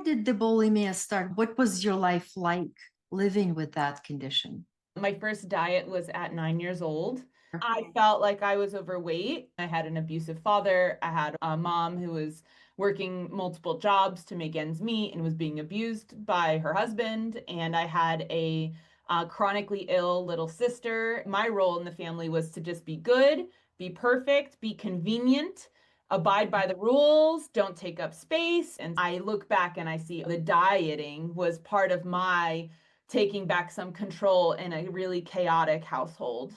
did the bulimia start? What was your life like living with that condition? My first diet was at 9 years old. I felt like I was overweight. I had an abusive father. I had a mom who was working multiple jobs to make ends meet and was being abused by her husband. And I had a chronically ill little sister. My role in the family was to just be good, be perfect, be convenient, abide by the rules, don't take up space. And I look back and I see the dieting was part of my taking back some control in a really chaotic household.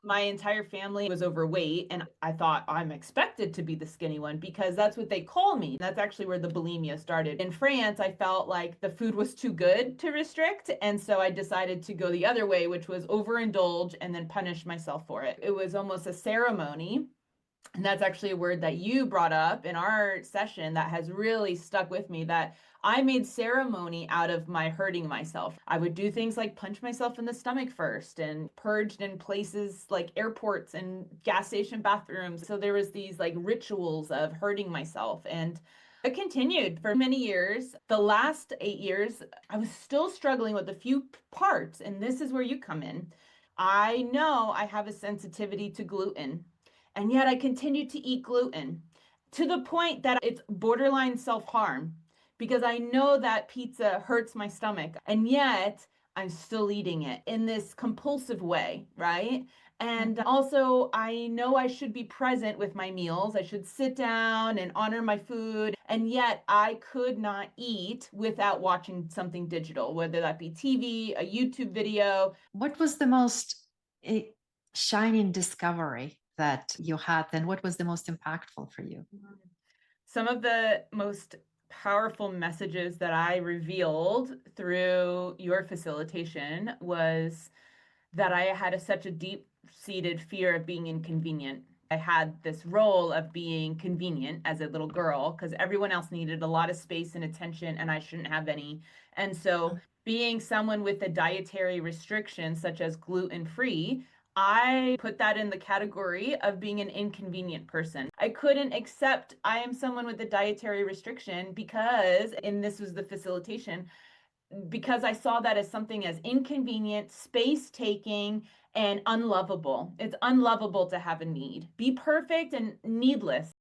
My entire family was overweight, and I thought I'm expected to be the skinny one because that's what they call me. That's actually where the bulimia started. In France, I felt like the food was too good to restrict, and so I decided to go the other way, which was overindulge and then punish myself for it. It was almost a ceremony. And that's actually a word that you brought up in our session that has really stuck with me, that I made ceremony out of my hurting myself. I would do things like punch myself in the stomach first and purged in places like airports and gas station bathrooms. So there was these like rituals of hurting myself, and it continued for many years. The last 8 years, I was still struggling with a few parts, and this is where you come in. I know I have a sensitivity to gluten, and yet I continue to eat gluten to the point that it's borderline self harm because I know that pizza hurts my stomach. And yet I'm still eating it in this compulsive way, right? And also, I know I should be present with my meals. I should sit down and honor my food. And yet, I could not eat without watching something digital, whether that be TV, a YouTube video. What was the most eh, shining discovery that you had? Then what was the most impactful for you? Some of the most powerful messages that I revealed through your facilitation was that I had such a deep seated fear of being inconvenient. I had this role of being convenient as a little girl because everyone else needed a lot of space and attention, and I shouldn't have any. And so, being someone with a dietary restriction, such as gluten free, I put that in the category of being an inconvenient person. I couldn't accept I am someone with a dietary restriction because, and this was the facilitation, because I saw that as something as inconvenient, space taking, and unlovable. It's unlovable to have a need. Be perfect and needless.